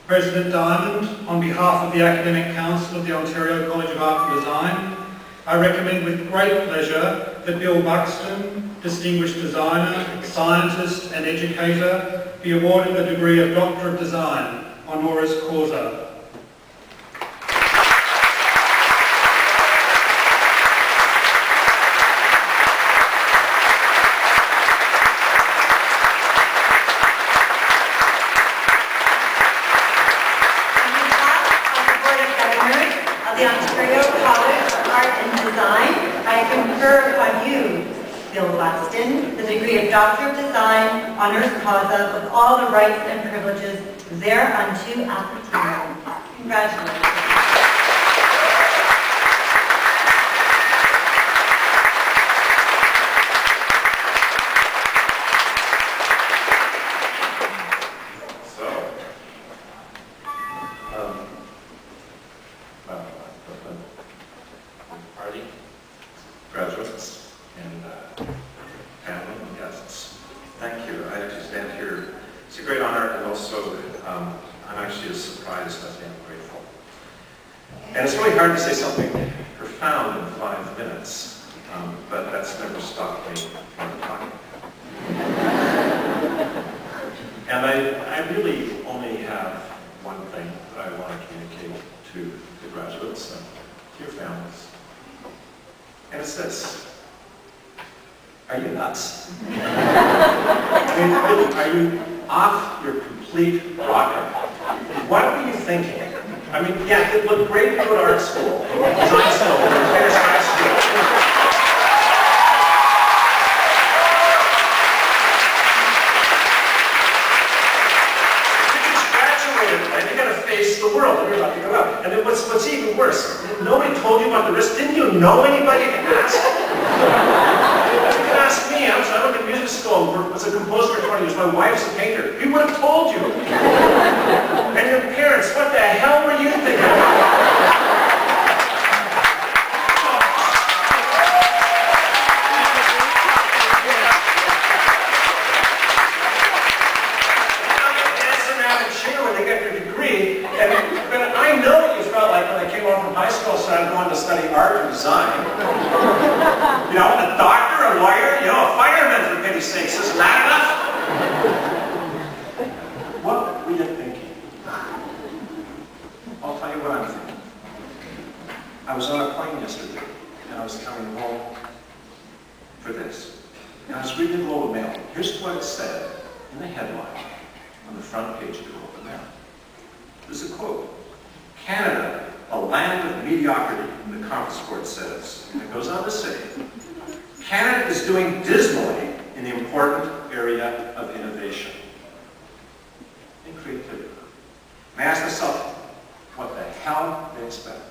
President Diamond, on behalf of the Academic Council of the Ontario College of Art and Design, I recommend with great pleasure that Bill Buxton, distinguished designer, scientist and educator, be awarded the degree of Doctor of Design, honoris causa. The Ontario College of Art and Design, I confer upon you, Bill Buxton, the degree of Doctor of Design, honoris causa, with all the rights and privileges thereunto appertaining. Congratulations. Graduates and family and guests, thank you. I actually stand here. It's a great honor, and also I'm actually as surprised as I am grateful. And it's really hard to say something profound in 5 minutes, but that's never stopped me from talking. And I really only have one thing that I want to communicate to the graduates and to your families. And it's this. Are you nuts? I mean, really, are you off your complete rocker? What were you thinking? I mean, yeah, it looked great to go to art school, design school, Paris High School. You got to face the world when you're about to go out. And then what's even worse, nobody told you about the risk. Didn't you know anybody to ask? You can ask me. I went to music school and was a composer for 20 years. My wife's a painter. We would have told you. And your parents, what the hell were you thinking? High school, so I'm going to study art and design. You know, a doctor, a lawyer, you know, a fireman, for pity's sakes. Isn't that enough? What were you thinking? I'll tell you what I'm thinking. I was on a plane yesterday, and I was coming home for this. And I was reading the Globe and Mail. Here's what it said in the headline on the front page of the Globe and Mail. There's a quote. Canada, a land of mediocrity, the conference report says. And it goes on to say, Canada is doing dismally in the important area of innovation and creativity. And I ask myself, what the hell do they expect?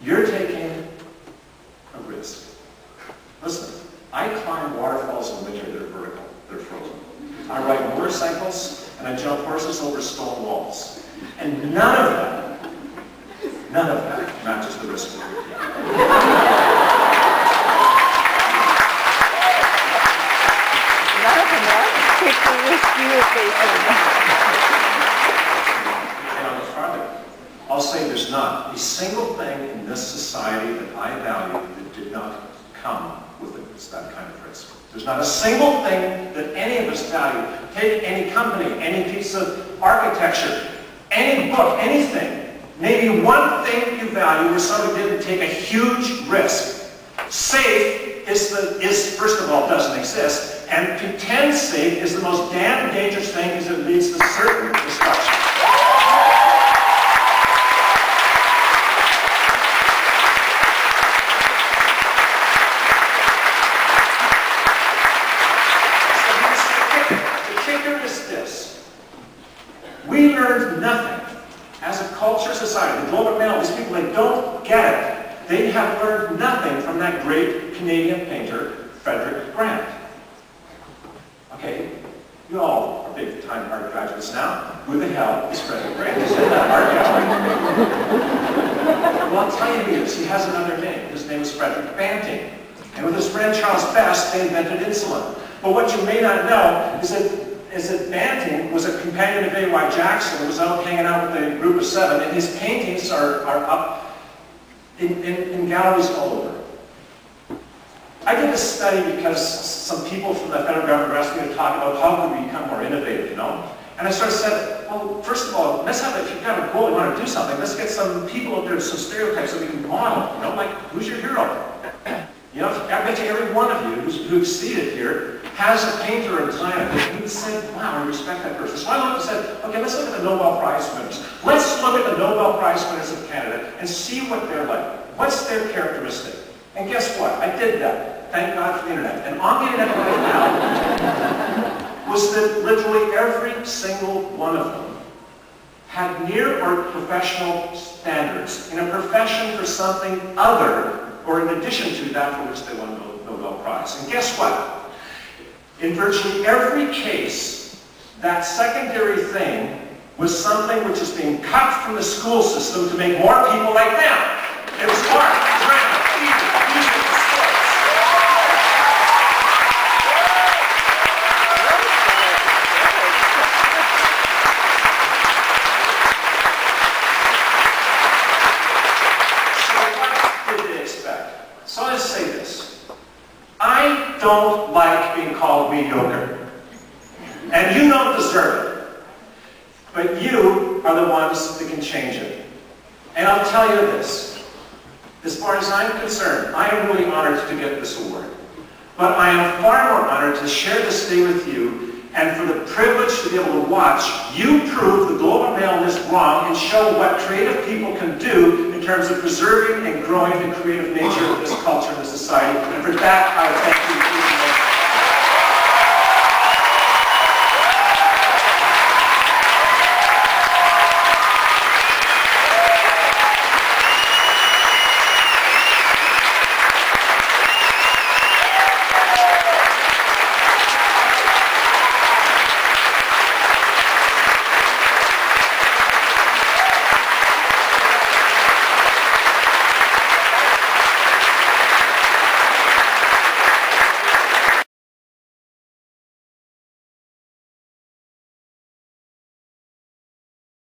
You're taking a risk. Listen, I climb waterfalls in winter that are vertical, they're frozen. I ride motorcycles, and I jump horses over stone walls. And none of that matches the risk that we're taking. None of them take the risk you are facing. And on the farther, I'll say there's not a single thing in this society that I value that did not come with that kind of risk. There's not a single thing that any of us value. Take any company, any piece of architecture, any book, anything. Maybe one thing you value where somebody didn't take a huge risk. Safe is first of all, doesn't exist, and pretend safe is the most damn dangerous thing because it leads to certain destruction. We learned nothing as a culture, society. The Globe and Mail, these people, they don't get it. They have learned nothing from that great Canadian painter, Frederick Grant. Okay, you all are big-time art graduates now. Who the hell is Frederick Grant? He's in that art gallery. Well, I'll tell you who he is. He has another name. His name is Frederick Banting. And with his friend Charles Best, they invented insulin. But what you may not know is that Banting was a companion of A.Y. Jackson, who was out hanging out with a group of 7, and his paintings are up in galleries all over. I did this study because some people from the federal government were asking me to talk about how could we become more innovative, you know? And I sort of said, well, first of all, let's have, if you've got a goal, you want to do something, let's get some people out there, some stereotypes that we can model, you know, like, who's your hero? You know, I bet you every one of you who's seated here has a painter or designer that you said, wow, I respect that person. So I looked and said, okay, let's look at the Nobel Prize winners. Let's look at the Nobel Prize winners of Canada and see what they're like. What's their characteristic? And guess what? I did that. Thank God for the internet. And on the internet right now was that literally every single one of them had near or professional standards in a profession for something other or in addition to that for which they won the Nobel Prize. And guess what? In virtually every case, that secondary thing was something which is being cut from the school system to make more people like them. It was art, drama, theater, music, and sports. So let's say this. I don't like being called mediocre. And you don't deserve it. But you are the ones that can change it. And I'll tell you this. As far as I'm concerned, I am really honored to get this award. But I am far more honored to share this day with you and for the privilege to be able to watch you prove the global maleness wrong and show what creative people can do in terms of preserving and growing the creative nature of this culture and this society. And for that, I thank you.